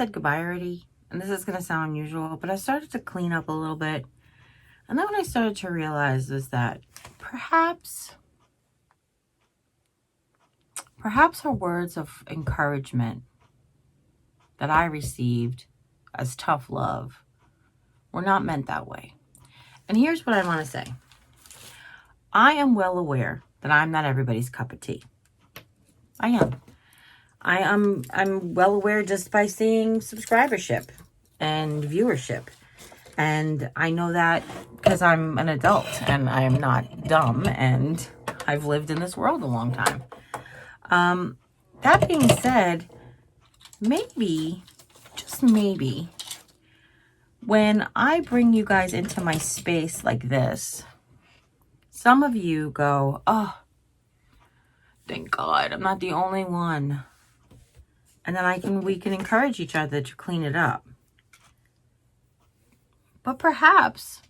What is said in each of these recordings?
said goodbye already, and this is going to sound unusual, but I started to clean up a little bit. And then what I started to realize was that perhaps her words of encouragement that I received as tough love were not meant that way. And here's what I want to say. I am well aware that I'm not everybody's cup of tea. I am. I'm well aware just by seeing subscribership and viewership. And I know that because I'm an adult and I am not dumb and I've lived in this world a long time. That being said, maybe, just maybe, when I bring you guys into my space like this, some of you go, oh, thank God, I'm not the only one. And then we can encourage each other to clean it up. But perhaps,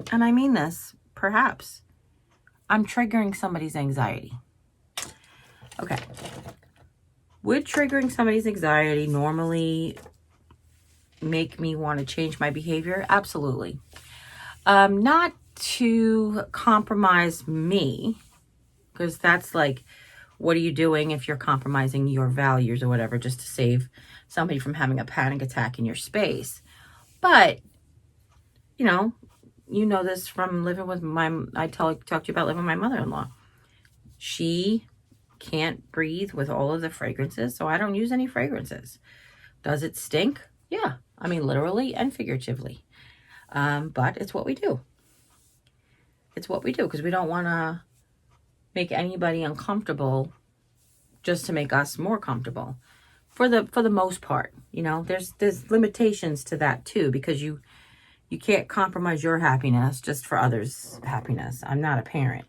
and I mean this, perhaps, I'm triggering somebody's anxiety. Okay. Would triggering somebody's anxiety normally make me want to change my behavior? Absolutely. Not to compromise me, because that's like, what are you doing if you're compromising your values or whatever just to save somebody from having a panic attack in your space? But, you know this from living with I talked to you about living with my mother-in-law. She can't breathe with all of the fragrances, so I don't use any fragrances. Does it stink? Yeah. I mean, literally and figuratively. But it's what we do. It's what we do because we don't want to make anybody uncomfortable just to make us more comfortable. For the most part, there's limitations to that too, because you can't compromise your happiness just for others' happiness. I'm not a parent.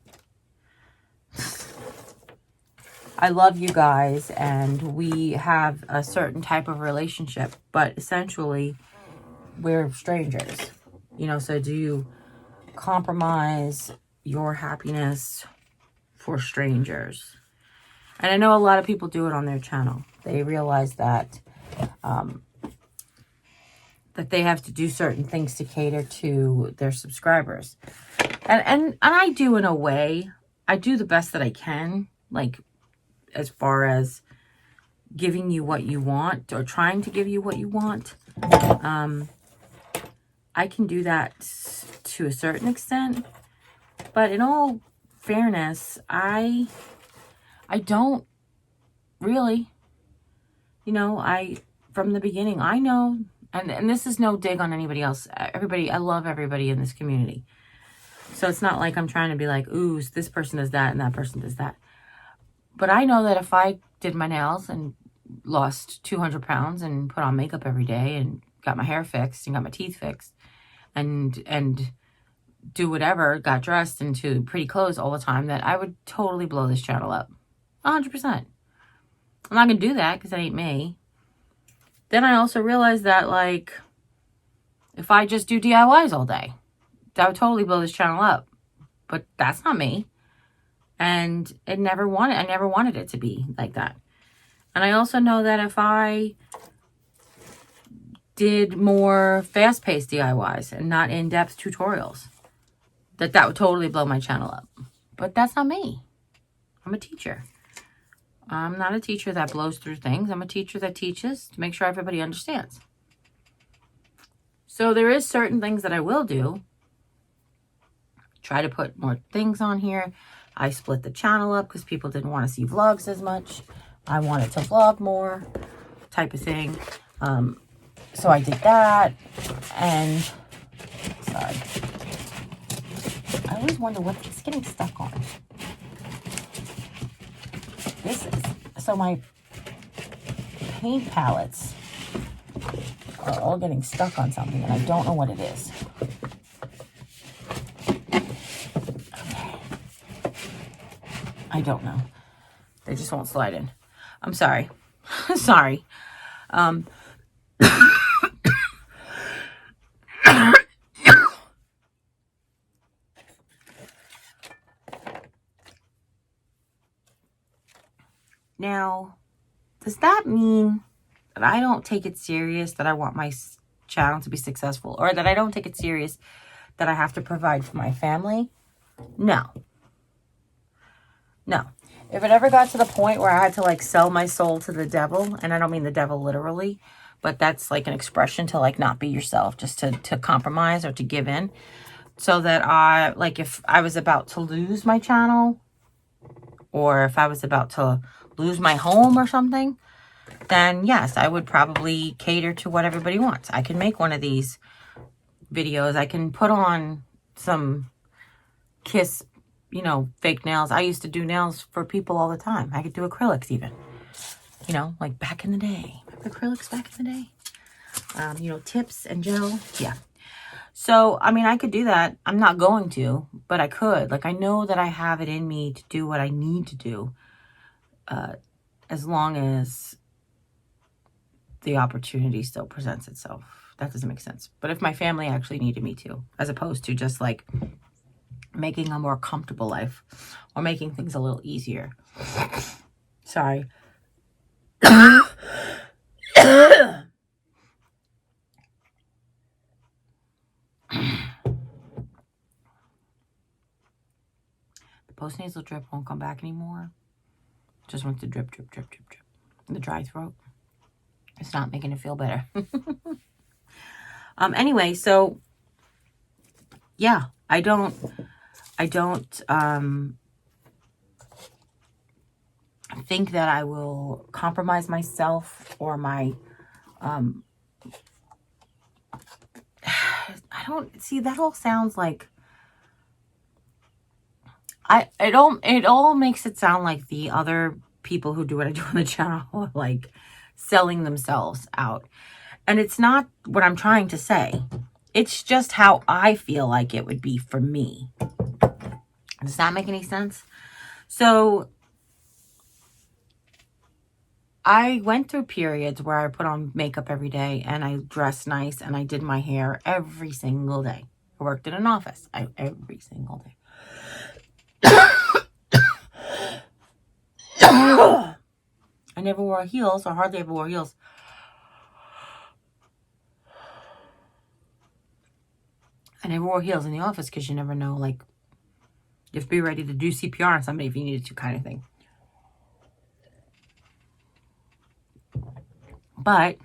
I love you guys and we have a certain type of relationship, but essentially we're strangers. So do you compromise your happiness for strangers? And I know a lot of people do it on their channel. They realize that that they have to do certain things to cater to their subscribers. And I do in a way. I do the best that I can, like as far as giving you what you want or trying to give you what you want. I can do that to a certain extent, but in all fairness, I don't really, from the beginning, I know, and this is no dig on anybody else. Everybody, I love everybody in this community. So it's not like I'm trying to be like, ooh, this person does that and that person does that. But I know that if I did my nails and lost 200 pounds and put on makeup every day and got my hair fixed and got my teeth fixed and do whatever, got dressed into pretty clothes all the time, that I would totally blow this channel up. 100%. I'm not going to do that because that ain't me. Then I also realized that, like, if I just do DIYs all day, that would totally blow this channel up. But that's not me. And I never wanted it to be like that. And I also know that if I did more fast-paced DIYs and not in-depth tutorials, that would totally blow my channel up. But that's not me. I'm a teacher. I'm not a teacher that blows through things. I'm a teacher that teaches to make sure everybody understands. So there is certain things that I will do. Try to put more things on here. I split the channel up because people didn't want to see vlogs as much. I wanted to vlog more, type of thing. So I did that. And, sorry. I always wonder what it's getting stuck on. So my paint palettes are all getting stuck on something and I don't know what it is. Okay. I don't know. They just won't slide in. I'm sorry. Sorry. Now, does that mean that I don't take it serious that I want my channel to be successful, or that I don't take it serious that I have to provide for my family. No. No. If it ever got to the point where I had to like sell my soul to the devil, and I don't mean the devil literally, but that's like an expression to like not be yourself, just to compromise or to give in, so that I, like, if I was about to lose my channel, or if I was about to lose my home or something, then yes, I would probably cater to what everybody wants. I can make one of these videos. I can put on some Kiss, you know, fake nails. I used to do nails for people all the time. I could do acrylics even, you know, like back in the day. Remember acrylics back in the day? You know, tips and gel. Yeah. So, I mean, I could do that. I'm not going to, but I could. Like, I know that I have it in me to do what I need to do, as long as the opportunity still presents itself. That doesn't make sense. But if my family actually needed me to, as opposed to just like making a more comfortable life or making things a little easier. Sorry. The post-nasal drip won't come back anymore. Just wants to drip, drip, drip, drip, drip. The dry throat. It's not making it feel better. Anyway, so yeah, I don't think that I will compromise myself or my I don't see, that all sounds like it all makes it sound like the other people who do what I do on the channel are like selling themselves out. And it's not what I'm trying to say. It's just how I feel like it would be for me. Does that make any sense? So I went through periods where I put on makeup every day and I dressed nice and I did my hair every single day. I worked in an office every single day. I never wore heels, or hardly ever wore heels. I never wore heels in the office because you never know, like, you have to be ready to do CPR on somebody if you needed to, kind of thing. But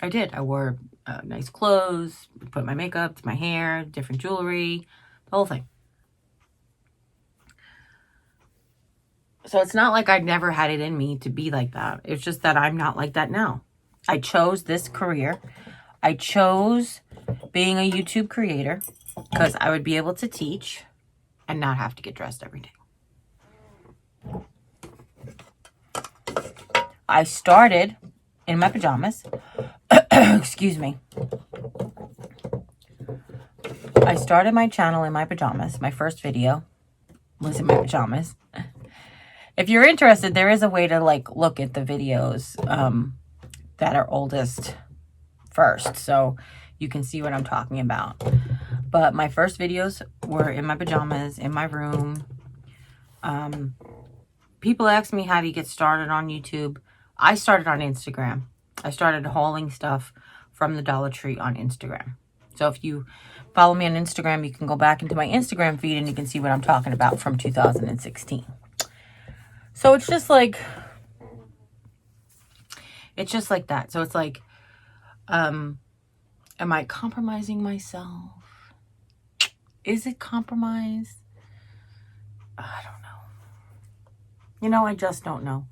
I did. I wore nice clothes, put my makeup, my hair, different jewelry, the whole thing. So it's not like I never had it in me to be like that. It's just that I'm not like that now. I chose this career. I chose being a YouTube creator because I would be able to teach and not have to get dressed every day. I started in my pajamas. Excuse me. I started my channel in my pajamas. My first video was in my pajamas. If you're interested, there is a way to like look at the videos that are oldest first, so you can see what I'm talking about. But my first videos were in my pajamas, in my room. People ask me, how do you get started on YouTube? I started on Instagram. I started hauling stuff from the Dollar Tree on Instagram. So if you follow me on Instagram, you can go back into my Instagram feed and you can see what I'm talking about from 2016. So it's just like that. So it's like, am I compromising myself? Is it compromise? I don't know. You know, I just don't know.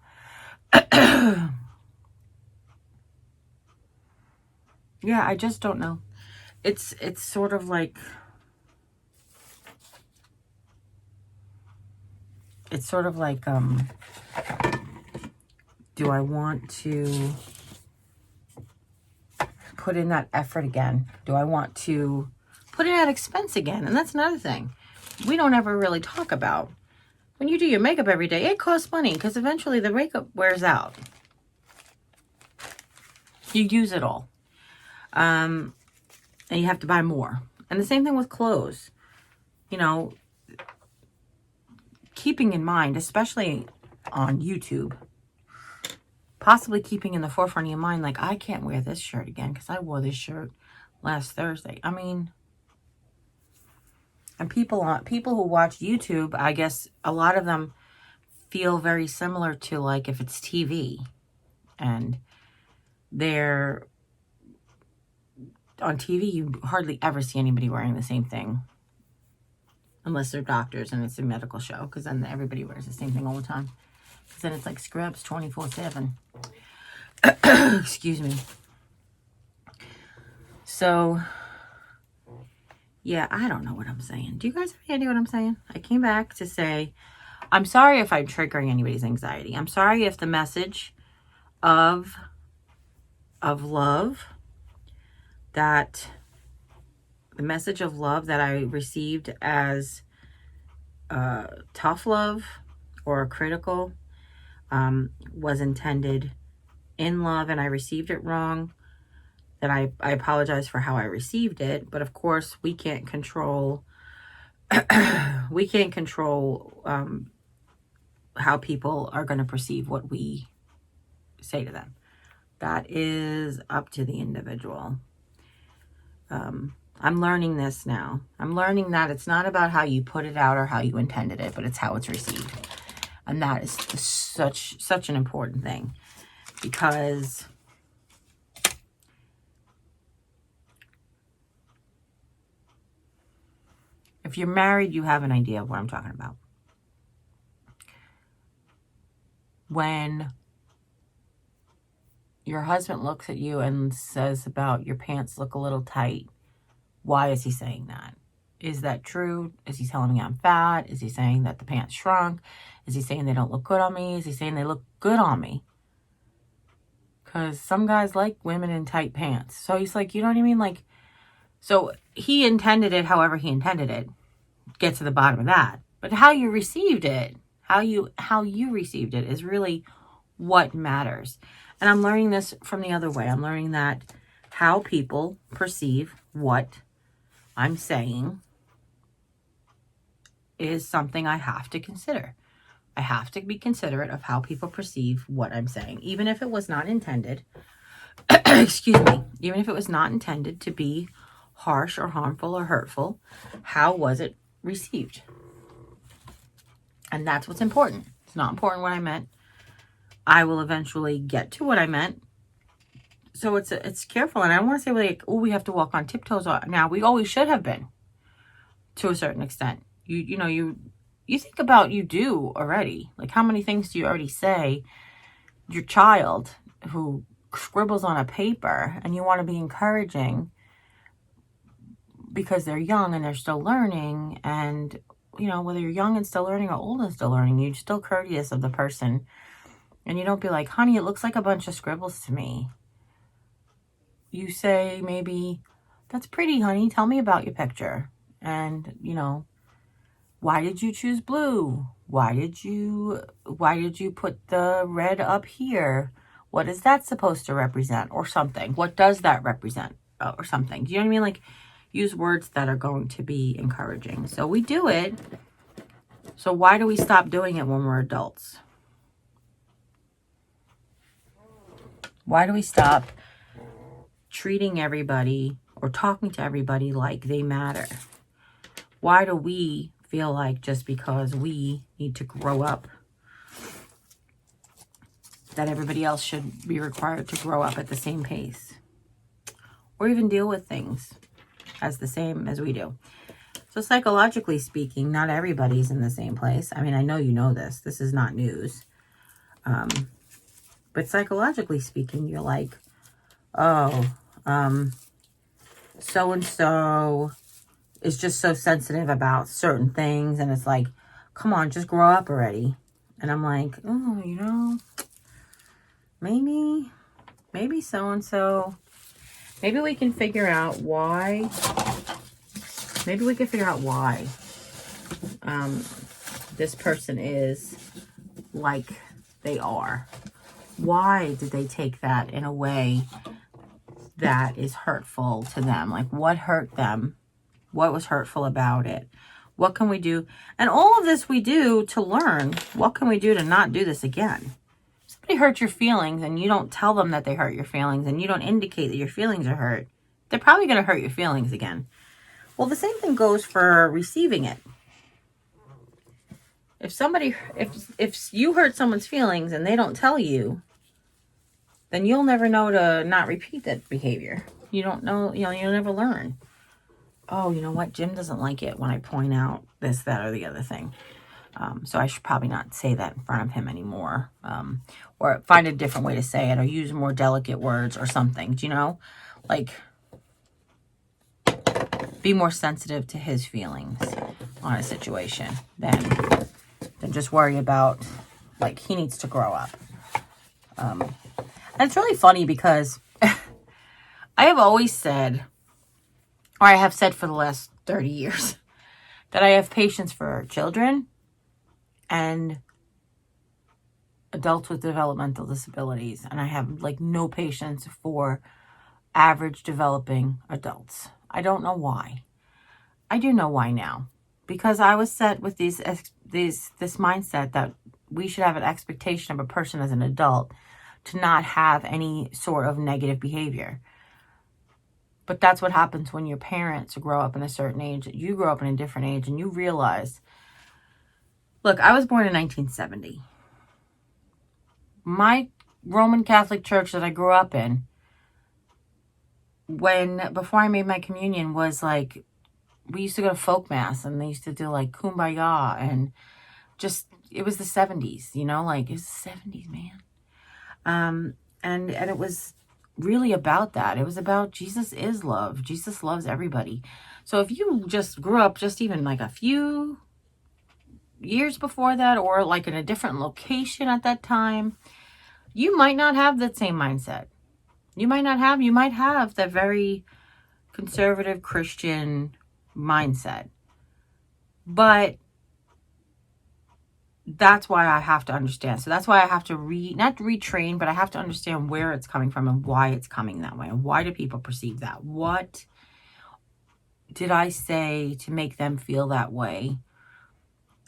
Yeah, I just don't know. It's sort of like, do I want to put in that effort again? Do I want to put in that expense again? And that's another thing we don't ever really talk about. When you do your makeup every day, it costs money because eventually the makeup wears out. You use it all. And you have to buy more. And the same thing with clothes. You know, keeping in mind, especially on YouTube. Possibly keeping in the forefront of your mind, like, I can't wear this shirt again because I wore this shirt last Thursday. I mean, and people who watch YouTube, I guess a lot of them feel very similar to, like, if it's TV and they're on TV, you hardly ever see anybody wearing the same thing unless they're doctors and it's a medical show, because then everybody wears the same thing all the time, because then it's like scrubs 24/7. Excuse me. So yeah, I don't know what I'm saying. Do you guys have any idea what I'm saying? I came back to say, I'm sorry if I'm triggering anybody's anxiety. I'm sorry if the message of love that I received as tough love or critical was intended in love and I received it wrong. That I apologize for how I received it, but of course we can't control how people are going to perceive what we say to them. That is up to the individual. I'm learning this now. I'm learning that it's not about how you put it out or how you intended it, but it's how it's received. And that is such an important thing, because if you're married, you have an idea of what I'm talking about. When your husband looks at you and says about your pants look a little tight, why is he saying that? Is that true? Is he telling me I'm fat? Is he saying that the pants shrunk? Is he saying they don't look good on me? Is he saying they look good on me? Because some guys like women in tight pants. So he's like, you know what I mean? Like, so he intended it however he intended it. Get to the bottom of that. But how you received it, how you received it is really what matters. And I'm learning this from the other way. I'm learning that how people perceive what I'm saying is something I have to consider. I have to be considerate of how people perceive what I'm saying, even if it was not intended. Excuse me. Even if it was not intended to be harsh or harmful or hurtful, how was it received? And that's what's important. It's not important what I meant. I will eventually get to what I meant. So it's careful. And I don't want to say like, oh, we have to walk on tiptoes. Now, we always should have been, to a certain extent. You think about, you do already. Like, how many things do you already say? Your child who scribbles on a paper, and you want to be encouraging because they're young and they're still learning. And, whether you're young and still learning or old and still learning, you're still courteous of the person. And you don't be like, honey, it looks like a bunch of scribbles to me. You say maybe, that's pretty, honey. Tell me about your picture. And, why did you choose blue? Why did you put the red up here? What is that supposed to represent? Or something. What does that represent? Or something. Do you know what I mean? Like, use words that are going to be encouraging. So we do it. So why do we stop doing it when we're adults? Why do we stop treating everybody or talking to everybody like they matter? Why do we feel like just because we need to grow up, that everybody else should be required to grow up at the same pace? Or even deal with things as the same as we do. So psychologically speaking, not everybody's in the same place. I mean, I know you know this. This is not news. But psychologically speaking, you're like, oh, so-and-so is just so sensitive about certain things. And it's like, come on, just grow up already. And I'm like, oh, maybe so-and-so. Maybe we can figure out why. This person is like they are. Why did they take that in a way that is hurtful to them? Like, what hurt them? What was hurtful about it? What can we do? And all of this we do to learn. What can we do to not do this again? If somebody hurts your feelings and you don't tell them that they hurt your feelings and you don't indicate that your feelings are hurt, they're probably going to hurt your feelings again. Well, the same thing goes for receiving it. If you hurt someone's feelings and they don't tell you, then you'll never know to not repeat that behavior. You don't know, you'll never learn. Oh, you know what? Jim doesn't like it when I point out this, that, or the other thing. So I should probably not say that in front of him anymore. Or find a different way to say it, or use more delicate words or something. Do you know? Like, be more sensitive to his feelings on a situation than just worry about, like, he needs to grow up. And it's really funny because I have always said, or I have said for the last 30 years, that I have patience for children and adults with developmental disabilities. And I have, like, no patience for average developing adults. I don't know why. I do know why now. Because I was set with this mindset that we should have an expectation of a person as an adult to not have any sort of negative behavior. But that's what happens when your parents grow up in a certain age, you grow up in a different age, and you realize, look, I was born in 1970. My Roman Catholic church that I grew up in, before I made my communion, was like, we used to go to folk mass, and they used to do like kumbaya, and just, it was the 70s, like, it was the 70s, man. And it was really about that. It was about Jesus is love. Jesus loves everybody. So if you just grew up just even like a few years before that, or like in a different location at that time, you might not have that same mindset. You might have that very conservative Christian mindset. But that's why I have to understand. So that's why I have to not retrain, but I have to understand where it's coming from and why it's coming that way. And why do people perceive that? What did I say to make them feel that way?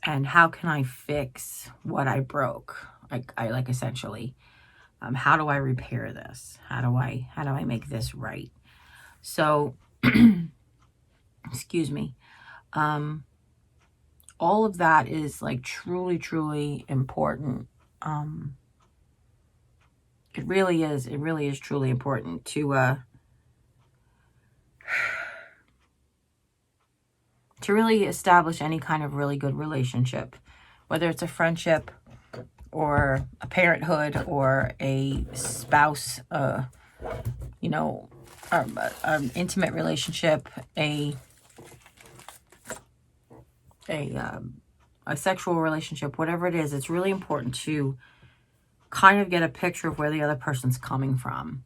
And how can I fix what I broke? Like essentially, how do I repair this? How do I make this right? So, excuse me. All of that is like truly, truly important. It really is. It really is truly important to really establish any kind of really good relationship, whether it's a friendship or a parenthood or a spouse, an intimate relationship, a sexual relationship, whatever it is. It's really important to kind of get a picture of where the other person's coming from.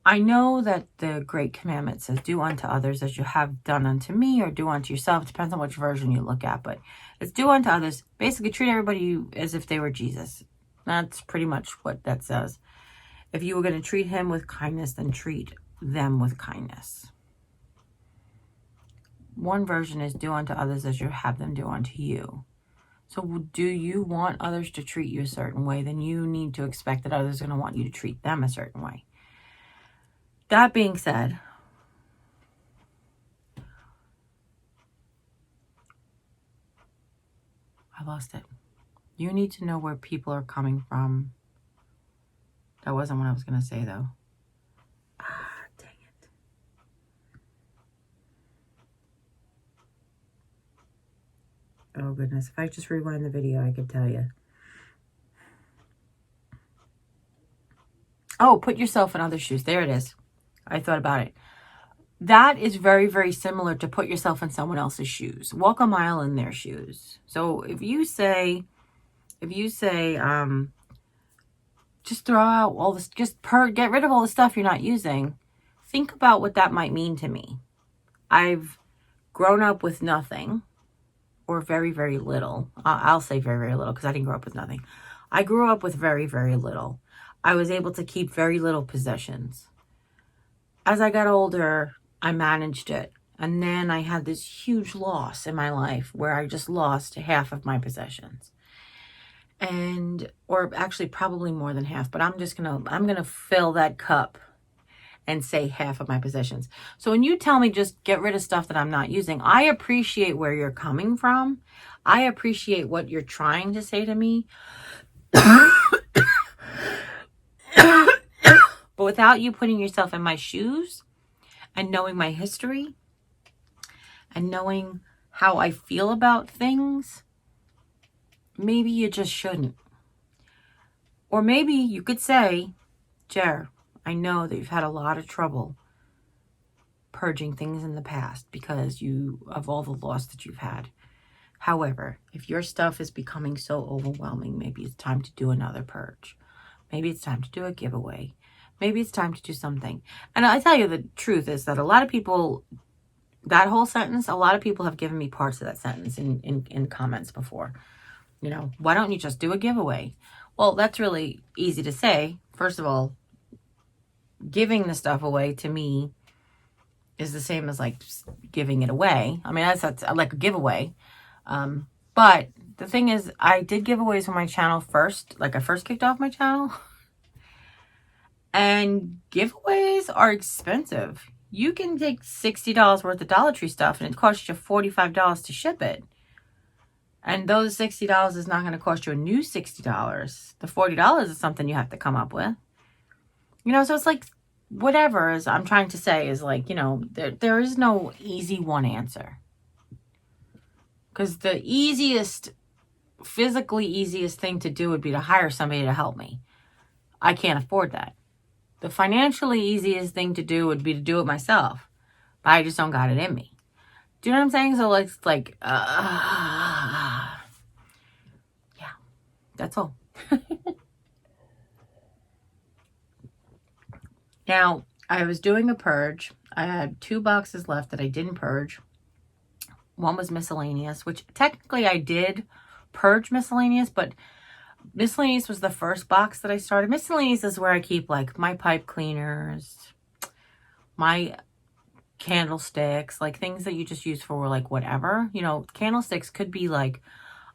I know that the Great Commandment says, do unto others as you have done unto me, or do unto yourself. It depends on which version you look at, but it's do unto others. Basically, treat everybody as if they were Jesus. That's pretty much what that says. If you were going to treat him with kindness, then treat them with kindness. One version is do unto others as you have them do unto you. So do you want others to treat you a certain way? Then you need to expect that others are going to want you to treat them a certain way. That being said, I lost it. You need to know where people are coming from. That wasn't what I was going to say, though. Dang it. Oh, goodness. If I just rewind the video, I could tell you. Oh, put yourself in other shoes. There it is. I thought about it. That is very, very similar to put yourself in someone else's shoes. Walk a mile in their shoes. So if you say, just throw out all this, get rid of all the stuff you're not using. Think about what that might mean to me. I've grown up with nothing, or very, very little. I'll say very, very little, because I didn't grow up with nothing. I grew up with very, very little. I was able to keep very little possessions. As I got older, I managed it, And then I had this huge loss in my life where I just lost half of my possessions. Or actually probably more than half, but I'm going to fill that cup and say half of my possessions. So when you tell me just get rid of stuff that I'm not using, I appreciate where you're coming from. I appreciate what you're trying to say to me. But without you putting yourself in my shoes and knowing my history and knowing how I feel about things, maybe you just shouldn't. Or maybe you could say, Jer, I know that you've had a lot of trouble purging things in the past because of all the loss that you've had. However, if your stuff is becoming so overwhelming, maybe it's time to do another purge. Maybe it's time to do a giveaway. Maybe it's time to do something. And I tell you, the truth is that a lot of people, that whole sentence, a lot of people have given me parts of that sentence in comments before. You know, why don't you just do a giveaway? Well, that's really easy to say. First of all, giving the stuff away to me is the same as like giving it away. I mean, that's like a giveaway. But the thing is, I did giveaways on my channel first. Like I first kicked off my channel. And giveaways are expensive. You can take $60 worth of Dollar Tree stuff and it costs you $45 to ship it. And those $60 is not going to cost you a new $60. The $40 is something you have to come up with. You know, so it's like whatever is I'm trying to say is like, you know, there is no easy one answer. Because the physically easiest thing to do would be to hire somebody to help me. I can't afford that. The financially easiest thing to do would be to do it myself. But I just don't got it in me. Do you know what I'm saying? So it's like, yeah, that's all. Now, I was doing a purge. I had 2 boxes left that I didn't purge. One was miscellaneous, which technically I did purge miscellaneous, but miscellaneous was the first box that I started. Miscellaneous is where I keep like my pipe cleaners, my candlesticks, like things that you just use for like whatever. You know, candlesticks could be like,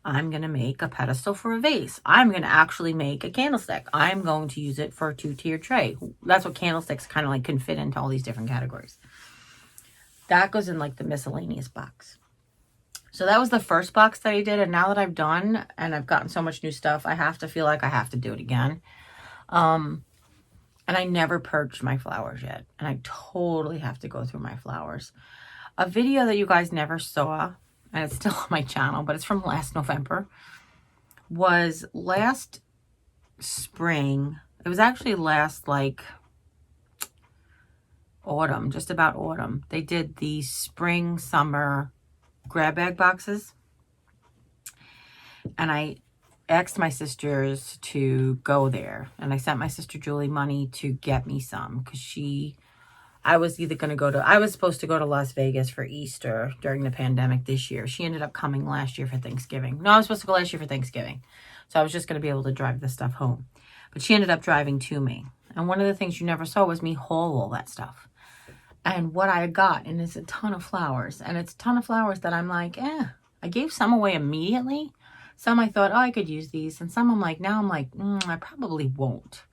I'm going to make a pedestal for a vase. I'm going to actually make a candlestick. I'm going to use it for a 2-tier tray. That's what candlesticks kind of like can fit into all these different categories. That goes in like the miscellaneous box. So that was the first box that I did. And now that I've done and I've gotten so much new stuff, I have to feel like I have to do it again. And I never purged my flowers yet. And I totally have to go through my flowers. A video that you guys never saw, and it's still on my channel, but it's from last November, was last spring. It was actually last like autumn, just about autumn. They did the spring, summer grab bag boxes. And I asked my sisters to go there. And I sent my sister Julie money to get me some because I was supposed to go to Las Vegas for Easter during the pandemic this year. She ended up coming last year for Thanksgiving. No, I was supposed to go last year for Thanksgiving. So I was just going to be able to drive the stuff home. But she ended up driving to me. And one of the things you never saw was me haul all that stuff. And what I got, and it's a ton of flowers. And it's a ton of flowers that I'm like, I gave some away immediately. Some I thought, I could use these. And some I'm like, I probably won't.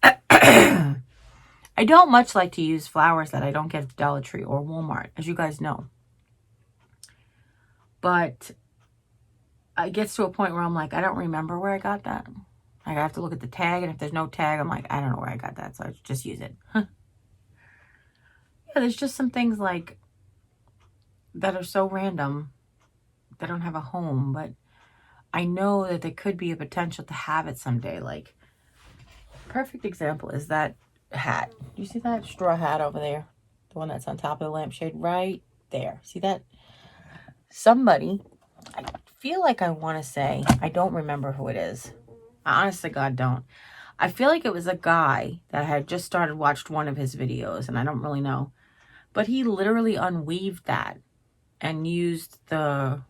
I don't much like to use flowers that I don't get at Dollar Tree or Walmart, as you guys know. But it gets to a point where I'm like, I don't remember where I got that. Like, I have to look at the tag, and if there's no tag, I'm like, I don't know where I got that, so I just use it. Yeah, there's just some things like that are so random that don't have a home, but I know that there could be a potential to have it someday. Like, perfect example is that hat. Do you see that straw hat over there? The one that's on top of the lampshade right there. See that? Somebody, I feel like I want to say, I don't remember who it is. I honestly, God, don't. I feel like it was a guy that I had just watched one of his videos, and I don't really know. But he literally unweaved that and used the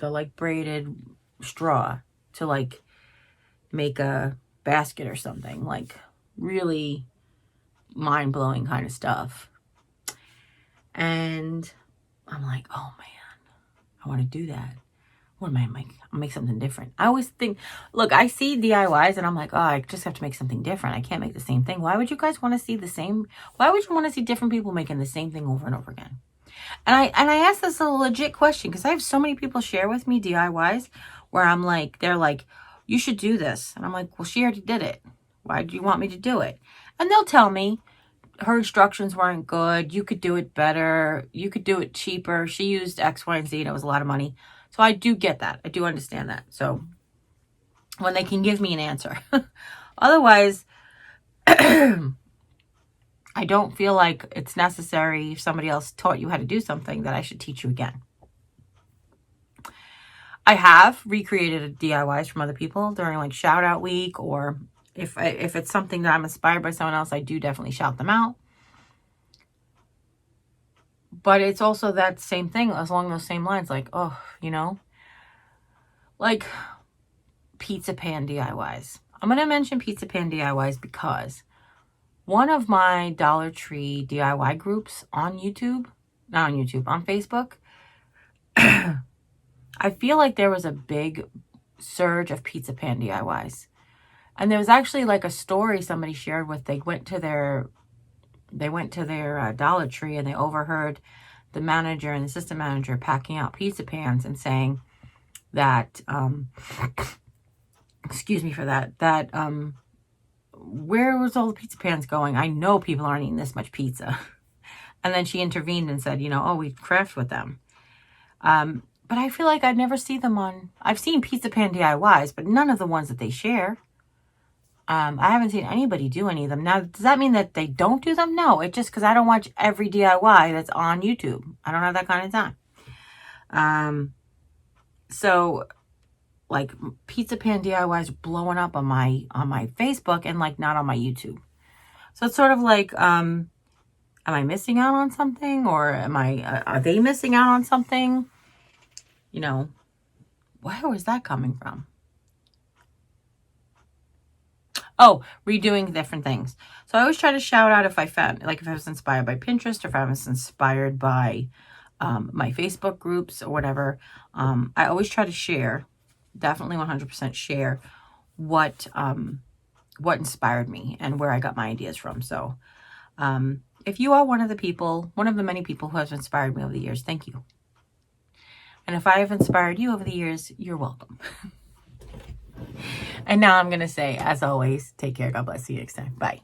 like braided straw to like make a basket or something. Like really mind-blowing kind of stuff. And I'm like, oh man, I want to do that. What am I make? I'll make something different. I always think, look, I see DIYs and I'm like, oh, I just have to make something different. I can't make the same thing. Why would you guys want to see the same? Why would you want to see different people making the same thing over and over again? And I asked this a legit question because I have so many people share with me DIYs where I'm like, they're like, you should do this. And I'm like, well, she already did it. Why do you want me to do it? And they'll tell me her instructions weren't good. You could do it better. You could do it cheaper. She used X, Y, and Z and it was a lot of money. So I do get that. I do understand that. So when they can give me an answer. Otherwise, I don't feel like it's necessary if somebody else taught you how to do something that I should teach you again. I have recreated DIYs from other people during like shout out week, or if it's something that I'm inspired by someone else, I do definitely shout them out. But it's also that same thing along those same lines, like, oh, you know, like pizza pan DIYs. I'm going to mention pizza pan DIYs because one of my Dollar Tree DIY groups on YouTube, not on YouTube, on Facebook, I feel like there was a big surge of pizza pan DIYs. And there was actually like a story somebody shared with, they went to their Dollar Tree and they overheard the manager and the assistant manager packing out pizza pans and saying that, excuse me for that, where was all the pizza pans going? I know people aren't eating this much pizza. And then she intervened and said, you know, oh, we craft with them. But I feel like I'd never see them on, I've seen pizza pan DIYs, but none of the ones that they share. I haven't seen anybody do any of them. Now, does that mean that they don't do them? No, it's just because I don't watch every DIY that's on YouTube. I don't have that kind of time. So like pizza pan DIYs blowing up on my Facebook and like not on my YouTube. So it's sort of like, am I missing out on something, or are they missing out on something? You know, where was that coming from? Oh, redoing different things. So I always try to shout out if I found, like if I was inspired by Pinterest, or if I was inspired by my Facebook groups or whatever. I always try to share, definitely 100% share what inspired me and where I got my ideas from. So if you are one of the many people who has inspired me over the years, thank you. And if I have inspired you over the years, you're welcome. And now I'm going to say, as always, take care. God bless. See you next time. Bye.